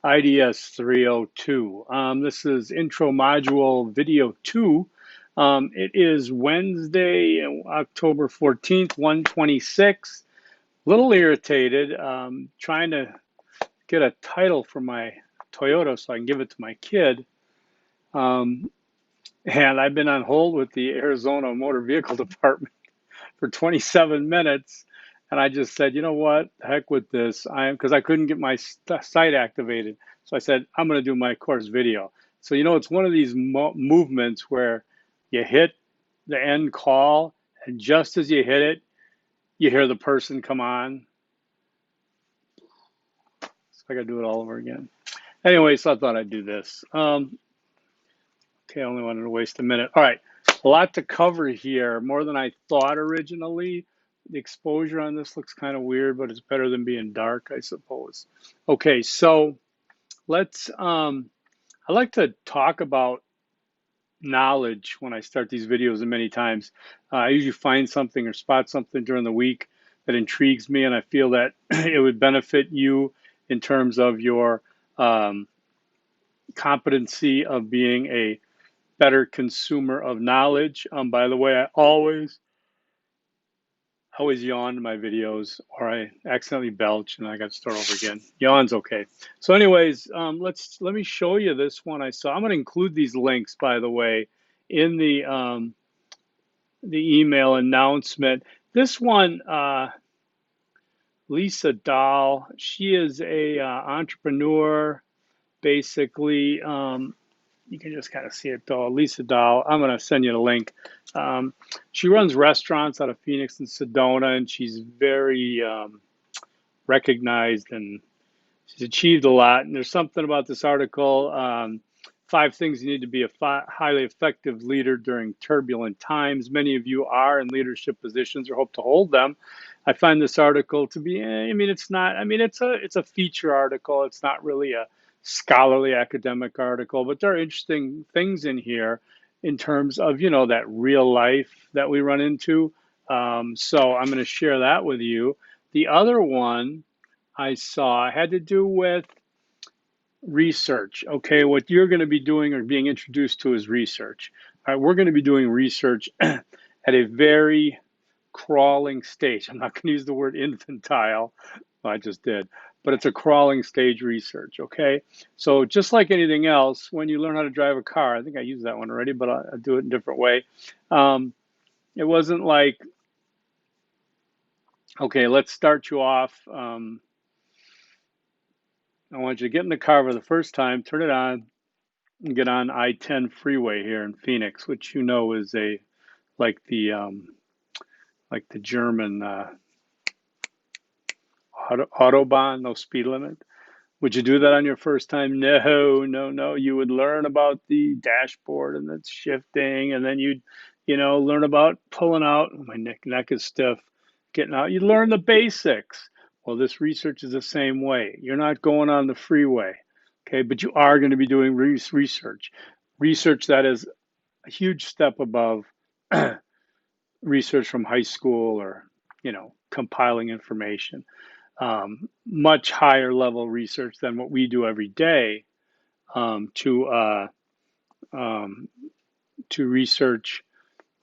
IDS 302. This is intro module video 2. It is Wednesday, October 14th, 126. A little irritated, trying to get a title for my Toyota so I can give it to my kid. And I've been on hold with the Arizona Motor Vehicle Department for 27 minutes. And I just said, you know what, heck with this. Because I couldn't get my site activated. So I said, I'm going to do my course video. So, it's one of these movements where you hit the end call, and just as you hit it, you hear the person come on. So I got to do it all over again. Anyway, so I thought I'd do this. Okay, I only wanted to waste a minute. All right, a lot to cover here, more than I thought originally. The exposure on this looks kind of weird, but it's better than being dark, I suppose. Okay, so let's, I like to talk about knowledge when I start these videos, and many times I usually find something or spot something during the week that intrigues me, and I feel that it would benefit you in terms of your competency of being a better consumer of knowledge. By the way, I always yawn in my videos, or I accidentally belch and I got to start over again. Yawn's okay. So anyways, let me show you this one I saw. I'm going to include these links, by the way, in the email announcement. This one, Lisa Dahl, she is a entrepreneur, basically. You can just kind of see it though. Lisa Dahl, I'm going to send you the link. She runs restaurants out of Phoenix and Sedona, and she's very recognized, and she's achieved a lot. And there's something about this article, 5 things you need to be a highly effective leader during turbulent times. Many of you are in leadership positions or hope to hold them. I find this article to be, it's a feature article. It's not really a scholarly academic article, but there are interesting things in here in terms of, that real life that we run into. So I'm going to share that with you. The other one I saw had to do with research. Okay, what you're going to be doing or being introduced to is research. All right, we're going to be doing research at a very crawling stage. I'm not going to use the word infantile. Well, I just did. But it's a crawling stage research, okay? So just like anything else, when you learn how to drive a car, I think I used that one already, but I'll do it in a different way. It wasn't like, okay, let's start you off. I want you to get in the car for the first time, turn it on, and get on I-10 freeway here in Phoenix, which is like the German Autobahn, no speed limit. Would you do that on your first time? No, no, no. You would learn about the dashboard and its shifting, and then you'd, learn about pulling out. My neck is stiff. Getting out. You learn the basics. Well, this research is the same way. You're not going on the freeway, okay? But you are going to be doing research. Research that is a huge step above research from high school or, compiling information. Much higher level research than what we do every day to research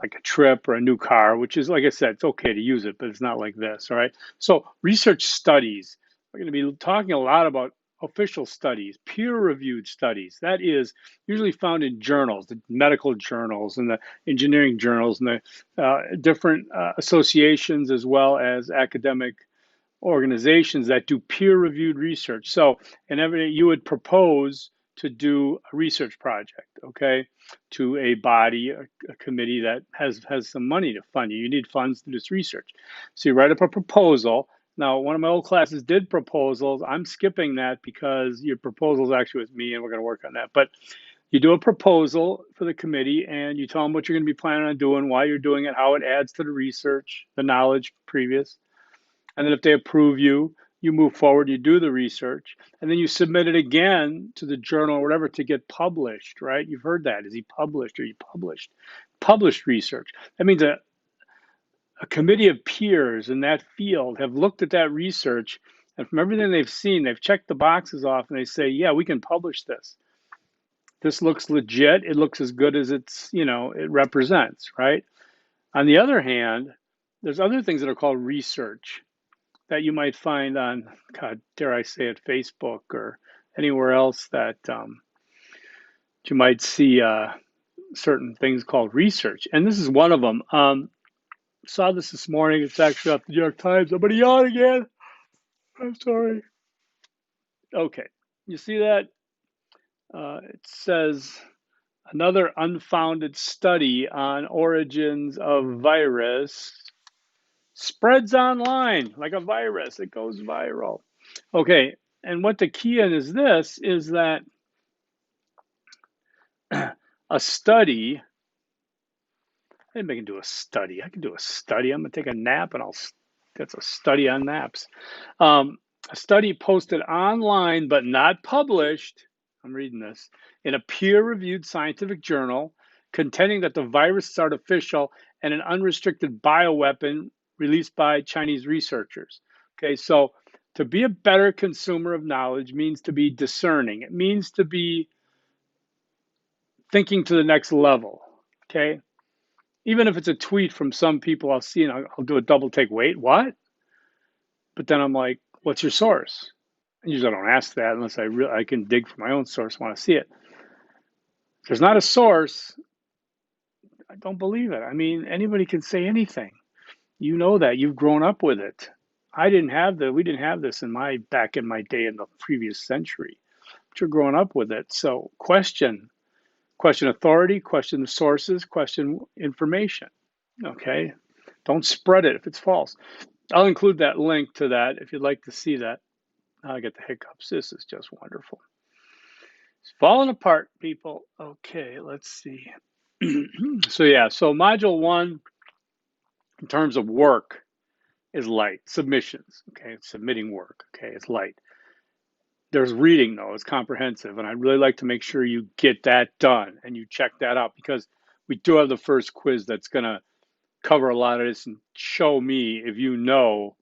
like a trip or a new car, which is, like I said, it's okay to use it, but it's not like this, all right? So research studies, we're going to be talking a lot about official studies, peer-reviewed studies. That is usually found in journals, the medical journals and the engineering journals and the different associations, as well as academic organizations that do peer-reviewed research. So, you would propose to do a research project, okay, to a body, a committee that has some money to fund you. You need funds to do this research. So you write up a proposal. Now, one of my old classes did proposals. I'm skipping that because your proposal is actually with me, and we're going to work on that. But you do a proposal for the committee, and you tell them what you're going to be planning on doing, why you're doing it, how it adds to the research, the knowledge previous. And then if they approve you, you move forward, you do the research, and then you submit it again to the journal or whatever to get published, right? You've heard that. Is he published or you published? Published research. That means a committee of peers in that field have looked at that research And from everything they've seen, they've checked the boxes off and they say, yeah, we can publish this. This looks legit. It looks as good as it represents, right? On the other hand, there's other things that are called research that you might find on, God, dare I say it, Facebook or anywhere else that you might see certain things called research. And this is one of them. Saw this morning. It's actually off the New York Times. I'm going to yawn again. I'm sorry. Okay. You see that? It says another unfounded study on origins of virus spreads online like a virus. It goes viral. Okay. And what the key in is this is that a study, anybody can do a study. I can do a study. I'm going to take a nap and that's a study on naps. A study posted online but not published, I'm reading this, in a peer-reviewed scientific journal contending that the virus is artificial and an unrestricted bioweapon released by Chinese researchers. Okay, so to be a better consumer of knowledge means to be discerning. It means to be thinking to the next level. Okay, even if it's a tweet from some people I'll see and I'll do a double take. Wait, what? But then I'm like, what's your source? Usually I don't ask that unless I can dig for my own source, want to see it. If there's not a source, I don't believe it. I mean, anybody can say anything. You know that. You've grown up with it. We didn't have this back in my day in the previous century. But you're growing up with it. So question authority, question the sources, question information. Okay? Don't spread it if it's false. I'll include that link to that if you'd like to see that. I get the hiccups. This is just wonderful. It's falling apart, people. Okay, let's see. So module 1, in terms of work, is light. Submissions, okay, submitting work, okay, it's light. There's reading, though, it's comprehensive, and I'd really like to make sure you get that done and you check that out, because we do have the first quiz that's going to cover a lot of this and show me if you know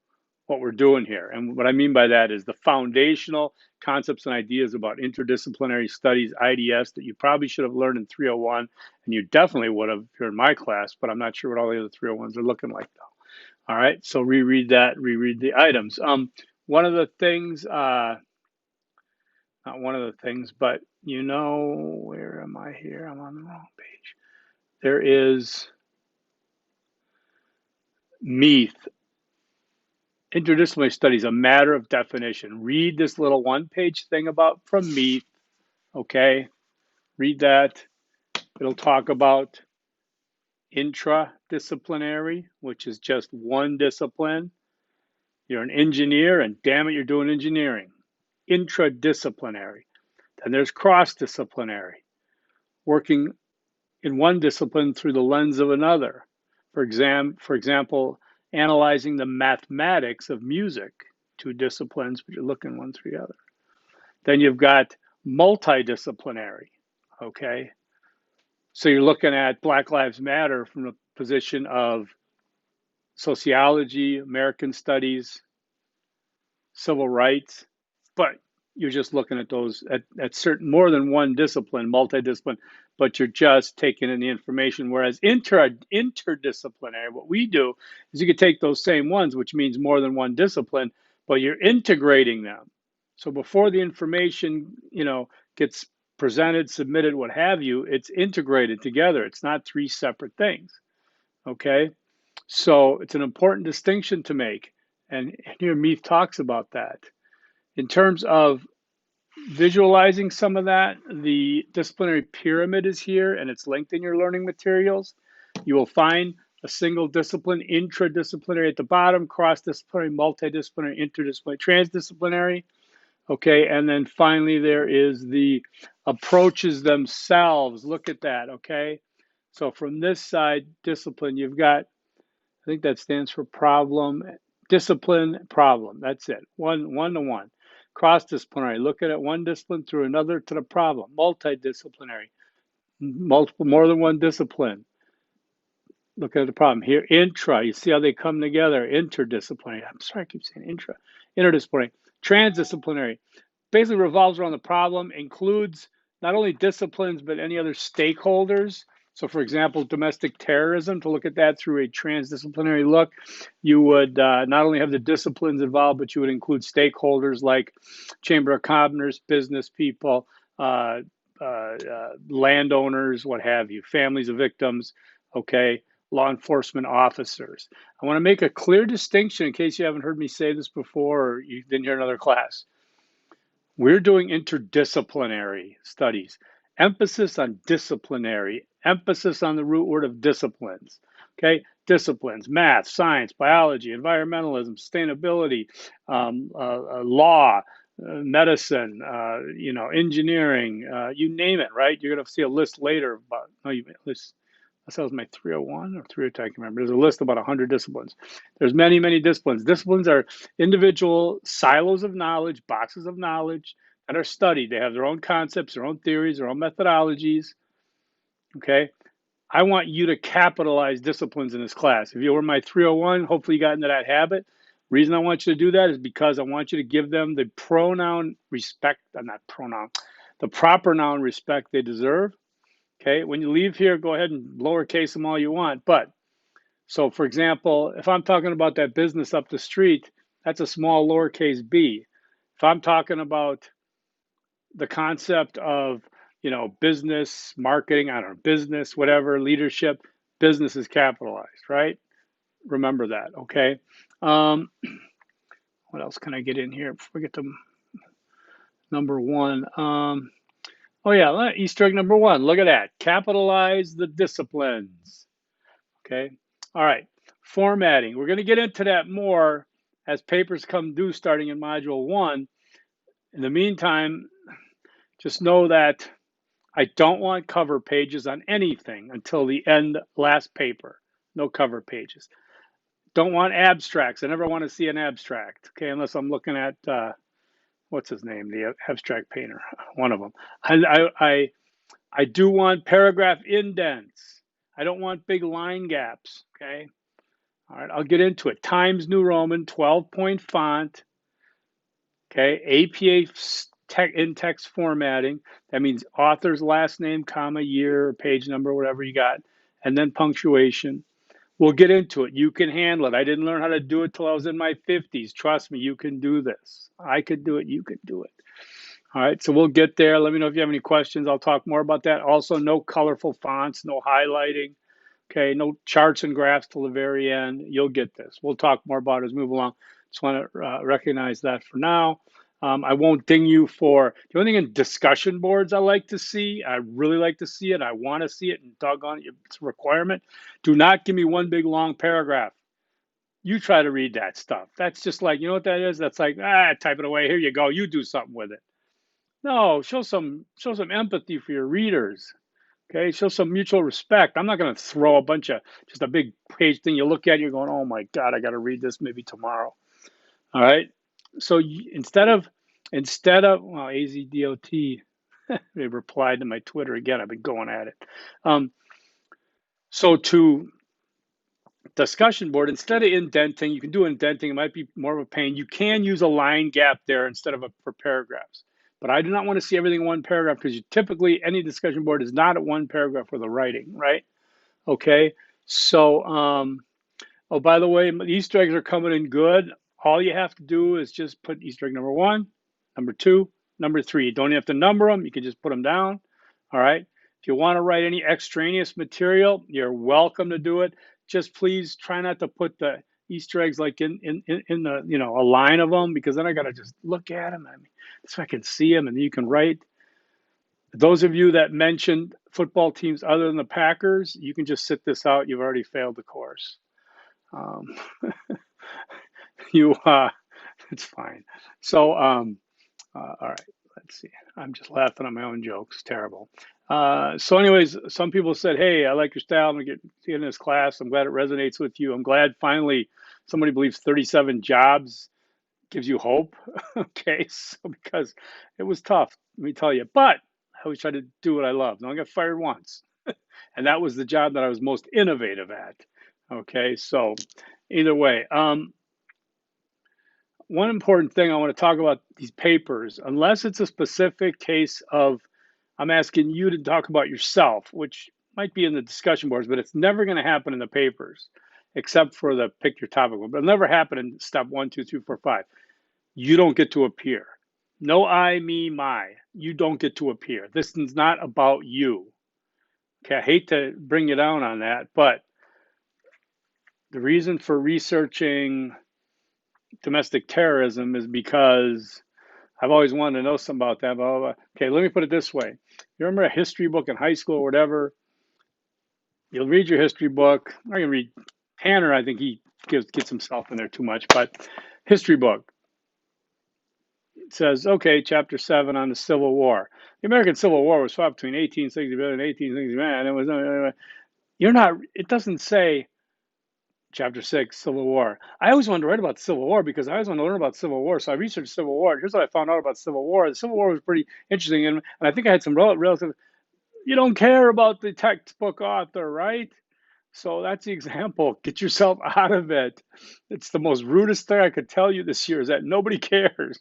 what we're doing here. And what I mean by that is the foundational concepts and ideas about interdisciplinary studies, IDS, that you probably should have learned in 301, and you definitely would have if you're in my class, but I'm not sure what all the other 301s are looking like, though. All right, so reread that, reread the items. One of the things, not one of the things, but where am I here? I'm on the wrong page. There is MEAT. Interdisciplinary studies, a matter of definition. Read this little one-page thing from MEAT, okay? Read that. It'll talk about intradisciplinary, which is just one discipline. You're an engineer, and damn it, you're doing engineering. Intradisciplinary. Then there's cross-disciplinary, working in one discipline through the lens of another. For example, analyzing the mathematics of music, two disciplines, but you're looking one through the other. Then you've got multidisciplinary, okay? So you're looking at Black Lives Matter from the position of sociology, American studies, civil rights, but you're just looking at those at certain more than one discipline, multidiscipline, but you're just taking in the information. Whereas interdisciplinary, what we do is you could take those same ones, which means more than one discipline, but you're integrating them. So before the information, gets presented, submitted, what have you, it's integrated together. It's not three separate things. Okay? So it's an important distinction to make. And here Meath talks about that. In terms of visualizing some of that, the disciplinary pyramid is here and it's linked in your learning materials. You will find a single discipline, intradisciplinary at the bottom, cross-disciplinary, multidisciplinary, interdisciplinary, transdisciplinary. Okay, and then finally there is the approaches themselves. Look at that, okay? So from this side, discipline, you've got, I think that stands for problem, discipline, problem. That's it, one to one. Cross-disciplinary, look at it, one discipline through another to the problem. Multidisciplinary, more than one discipline. Look at the problem here. Intra, you see how they come together. Interdisciplinary. I'm sorry, I keep saying interdisciplinary. Transdisciplinary basically revolves around the problem, includes not only disciplines, but any other stakeholders. So, for example, domestic terrorism, to look at that through a transdisciplinary look, you would not only have the disciplines involved, but you would include stakeholders like Chamber of Commerce, business people, uh, landowners, what have you, families of victims, okay, law enforcement officers. I want to make a clear distinction in case you haven't heard me say this before or you didn't hear another class. We're doing interdisciplinary studies, emphasis on disciplinary, emphasis on the root word of disciplines. Okay, disciplines, math, science, biology, environmentalism, sustainability, law, medicine, engineering, you name it, right? You're going to see a list later about, no, you list, that was my 301 or 302, I can't remember. There's a list of about 100 disciplines. There's many, many disciplines. Disciplines are individual silos of knowledge, boxes of knowledge that are studied. They have their own concepts, their own theories, their own methodologies. Okay. I want you to capitalize disciplines in this class. If you were my 301, hopefully you got into that habit. Reason I want you to do that is because I want you to give them the pronoun respect, not pronoun, the proper noun respect they deserve. Okay, when you leave here, go ahead and lowercase them all you want. But so, for example, if I'm talking about that business up the street, that's a small lowercase b. If I'm talking about the concept of, business, marketing, I don't know, business, whatever, leadership, business is capitalized, right? Remember that, okay? What else can I get in here before we get to number one? Oh, yeah, Easter egg number one. Look at that. Capitalize the disciplines. Okay. All right. Formatting. We're going to get into that more as papers come due starting in module one. In the meantime, just know that I don't want cover pages on anything until the last paper. No cover pages. Don't want abstracts. I never want to see an abstract. Okay. Unless I'm looking at, what's his name? The abstract painter, one of them. I do want paragraph indents. I don't want big line gaps. Okay. All right, I'll get into it. Times New Roman, 12-point font. Okay, APA in-text formatting. That means author's last name, comma, year, page number, whatever you got, and then punctuation. We'll get into it. You can handle it. I didn't learn how to do it till I was in my 50s. Trust me, you can do this. I could do it. You could do it. All right, so we'll get there. Let me know if you have any questions. I'll talk more about that. Also, no colorful fonts, no highlighting. Okay, no charts and graphs till the very end. You'll get this. We'll talk more about it as we move along. Just want to recognize that for now. I won't ding you for the only thing in discussion boards I like to see. I really like to see it. I want to see it, and doggone it, it's a requirement. Do not give me one big long paragraph. You try to read that stuff. That's just like, you know what that is? That's like, type it away. Here you go. You do something with it. No, show some empathy for your readers. Okay, show some mutual respect. I'm not going to throw a bunch of just a big page thing you look at and you're going, oh my God, I got to read this maybe tomorrow. All right. So instead of well, AZDOT, they replied to my Twitter again. I've been going at it. So to discussion board, instead of indenting, you can do indenting. It might be more of a pain. You can use a line gap there instead of for paragraphs. But I do not want to see everything in one paragraph because typically any discussion board is not at one paragraph for the writing, right? Okay. So, oh, by the way, the Easter eggs are coming in good. All you have to do is just put Easter egg number one, number two, number three. You don't have to number them. You can just put them down. All right. If you want to write any extraneous material, you're welcome to do it. Just please try not to put the Easter eggs like in the, a line of them, because then I got to just look at them. I mean, so I can see them and you can write. Those of you that mentioned football teams other than the Packers, you can just sit this out. You've already failed the course. It's fine. So, all right, let's see. I'm just laughing at my own jokes. Terrible. So anyways, some people said, hey, I like your style. I'm going to get in this class. I'm glad it resonates with you. I'm glad finally somebody believes 37 jobs gives you hope. Okay, so because it was tough, let me tell you. But I always try to do what I love. I only got fired once. And that was the job that I was most innovative at. Okay, so either way. one important thing I want to talk about these papers, unless it's a specific case of I'm asking you to talk about yourself, which might be in the discussion boards, but it's never going to happen in the papers, except for the pick your topic one. But it'll never happen in step 1, 2, 3, 4, 5. You don't get to appear. No I, me, my. You don't get to appear. This is not about you. Okay, I hate to bring you down on that, but the reason for researching domestic terrorism is because I've always wanted to know something about that. Blah, blah, blah. Okay, let me put it this way. You remember a history book in high school or whatever? You'll read your history book. I'm going to read Tanner. I think he gets himself in there too much, but history book. It says, okay, chapter 7 on the Civil War. The American Civil War was fought between 1860 and 1869. It was, you're not, it doesn't say chapter 6, Civil War. I always wanted to write about the Civil War because I always wanted to learn about Civil War. So I researched Civil War. Here's what I found out about Civil War. The Civil War was pretty interesting. And I think I had some relative, you don't care about the textbook author, right? So that's the example. Get yourself out of it. It's the most rudest thing I could tell you this year is that nobody cares.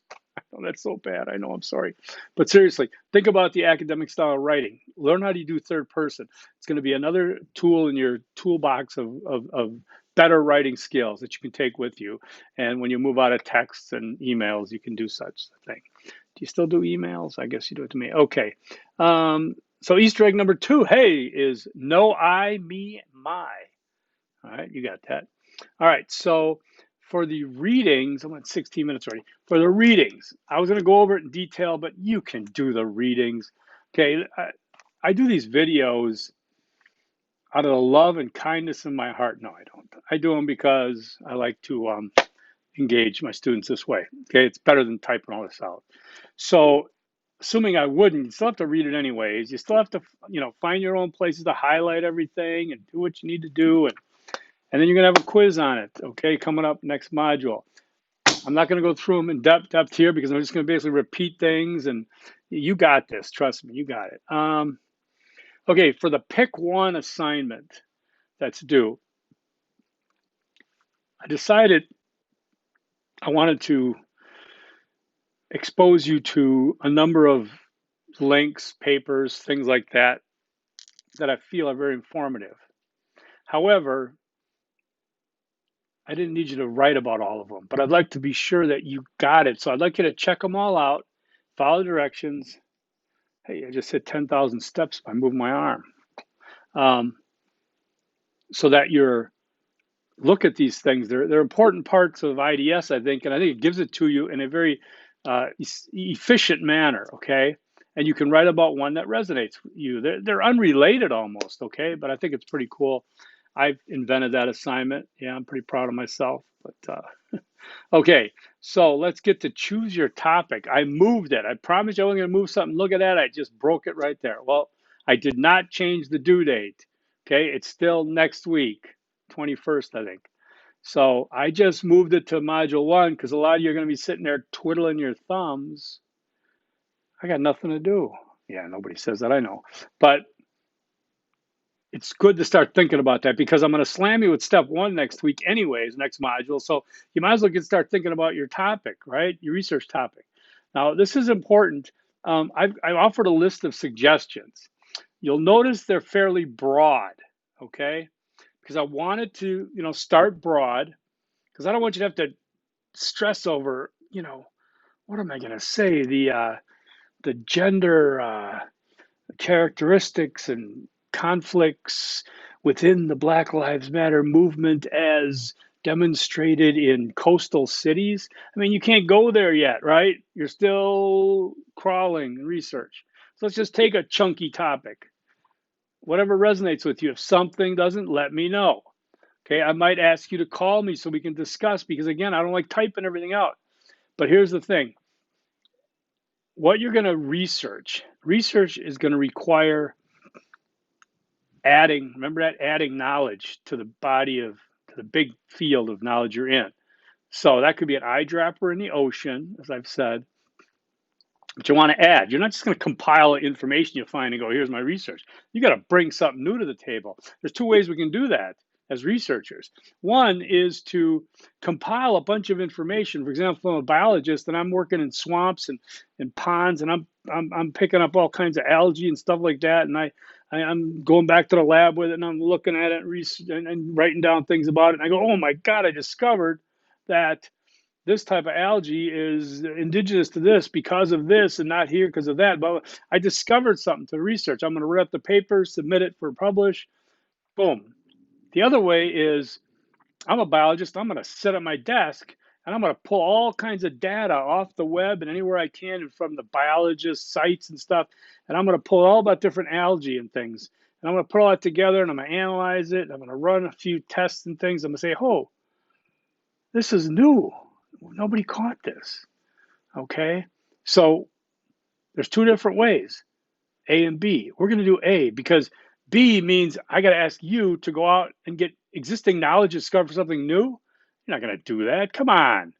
Oh, that's so bad. I know. I'm sorry. But seriously, think about the academic style of writing. Learn how to do third person. It's going to be another tool in your toolbox of better writing skills that you can take with you. And when you move out of texts and emails, you can do such a thing. Do you still do emails? I guess you do it to me. Okay. So Easter egg number 2, hey, is no I, me, my. All right, you got that. All right, so for the readings, I'm at 16 minutes already. For the readings, I was going to go over it in detail, but you can do the readings. Okay, I do these videos out of the love and kindness in my heart. No, I don't. I do them because I like to engage my students this way. Okay, it's better than typing all this out. So assuming I wouldn't, you still have to read it anyways. You still have to, find your own places to highlight everything and do what you need to do. And then you're going to have a quiz on it, okay, coming up next module. I'm not going to go through them in depth here because I'm just going to basically repeat things. And you got this. Trust me, you got it. Okay, for the pick one assignment that's due, I decided I wanted to expose you to a number of links, papers, things like that I feel are very informative. However, I didn't need you to write about all of them, but I'd like to be sure that you got it. So I'd like you to check them all out, follow directions. Hey, I just hit 10,000 steps by moving my arm. So that you're look at these things. They're important parts of IDS, I think, and I think it gives it to you in a very efficient manner, okay? And you can write about one that resonates with you. They're unrelated almost, okay? But I think it's pretty cool. I've invented that assignment. Yeah, I'm pretty proud of myself. But okay, so let's get to choose your topic. I moved it. I promised you I wasn't going to move something. Look at that. I just broke it right there. Well, I did not change the due date. Okay, it's still next week, 21st, I think. So I just moved it to module 1 because a lot of you are going to be sitting there twiddling your thumbs. I got nothing to do. Yeah, nobody says that, I know. But it's good to start thinking about that because I'm going to slam you with step 1 next week anyways, next module. So you might as well start thinking about your topic, right? Your research topic. Now, this is important. I've offered a list of suggestions. You'll notice they're fairly broad, okay? Because I wanted to, start broad because I don't want you to have to stress over, what am I going to say? The gender characteristics and conflicts within the Black Lives Matter movement as demonstrated in coastal cities. I mean, you can't go there yet, right? You're still crawling research. So let's just take a chunky topic. Whatever resonates with you. If something doesn't, let me know. Okay, I might ask you to call me so we can discuss because, again, I don't like typing everything out. But here's the thing. What you're going to research is going to require adding knowledge to the to the big field of knowledge you're in. So that could be an eyedropper in the ocean, as I've said, but you want to add. You're not just going to compile information you find and go, here's my research. You got to bring something new to the table. There's 2 ways we can do that. as researchers. One is to compile a bunch of information. For example, I'm a biologist and I'm working in swamps and ponds, and I'm picking up all kinds of algae and stuff like that. And I'm going back to the lab with it, and I'm looking at it and writing down things about it. And I go, oh my God, I discovered that this type of algae is indigenous to this because of this and not here because of that. But I discovered something to research. I'm going to write up the paper, submit it for publish. Boom. The other way is I'm a biologist. I'm going to sit at my desk and I'm going to pull all kinds of data off the web and anywhere I can and from the biologist sites and stuff. And I'm going to pull all about different algae and things. And I'm going to put all that together and I'm going to analyze it. I'm going to run a few tests and things. I'm going to say, oh, this is new. Nobody caught this. Okay. So there's two different ways, A and B. We're going to do A because B means I got to ask you to go out and get existing knowledge, discover something new. You're not going to do that. Come on.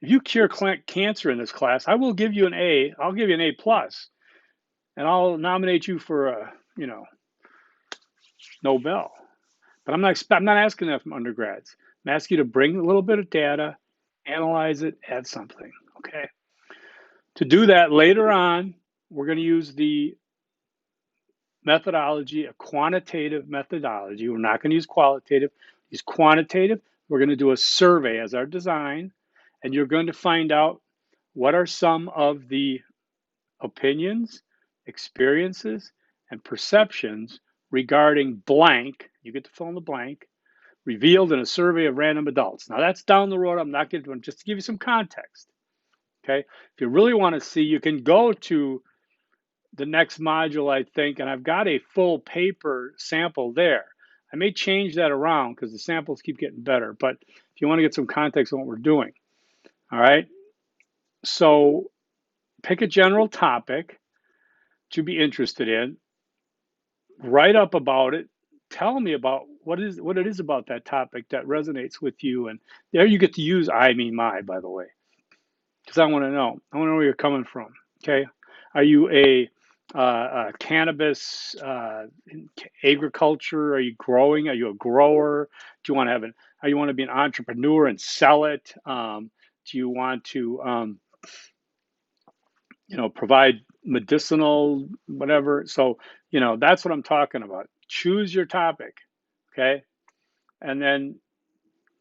If you cure cancer in this class, I will give you an A. I'll give you an A plus, and I'll nominate you for a, Nobel. But I'm not asking that from undergrads. I'm asking you to bring a little bit of data, analyze it, add something. Okay. To do that later on, we're going to use the methodology, a quantitative methodology. We're not going to use qualitative, use quantitative. We're going to do a survey as our design, and you're going to find out what are some of the opinions, experiences, and perceptions regarding blank. You get to fill in the blank, revealed in a survey of random adults. Now that's down the road. I'm not going to, just to give you some context. Okay. If you really want to see, you can go to the next module, I think, and I've got a full paper sample there. I may change that around because the samples keep getting better, but if you want to get some context on what we're doing, all right? So pick a general topic to be interested in, write up about it, tell me about what it is about that topic that resonates with you, and there you get to use I, me, my, by the way, because I want to know. I want to know where you're coming from, okay? Are you a cannabis agriculture? Are you growing? Are you a grower? Do you want to have Are you want to be an entrepreneur and sell it? Do you want to provide medicinal whatever? So that's what I'm talking about. Choose your topic, okay, and then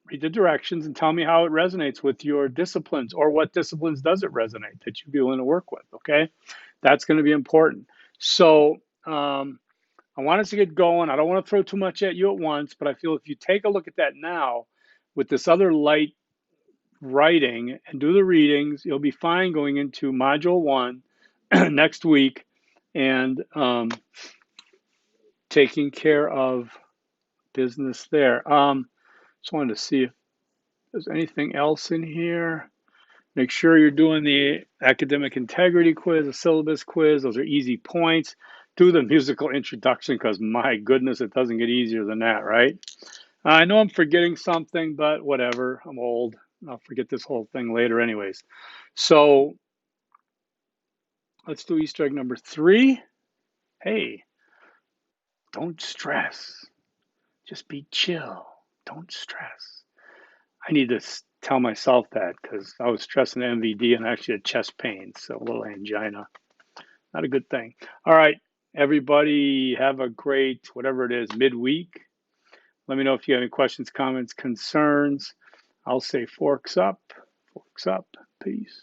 read the directions and tell me how it resonates with your disciplines, or what disciplines does it resonate that you'd be willing to work with. Okay, that's going to be important. So I want us to get going. I don't want to throw too much at you at once, but I feel if you take a look at that now with this other light writing and do the readings, you'll be fine going into module 1 next week and taking care of business there. Just wanted to see if there's anything else in here. Make sure you're doing the academic integrity quiz, the syllabus quiz. Those are easy points. Do the musical introduction because, my goodness, it doesn't get easier than that, right? I know I'm forgetting something, but whatever. I'm old. I'll forget this whole thing later anyways. So let's do Easter egg number 3. Hey, don't stress. Just be chill. Don't stress. I need to tell myself that because I was stressing MVD and I actually had chest pain, so a little angina. Not a good thing. All right, everybody, have a great, whatever it is, midweek. Let me know if you have any questions, comments, concerns. I'll say forks up, peace.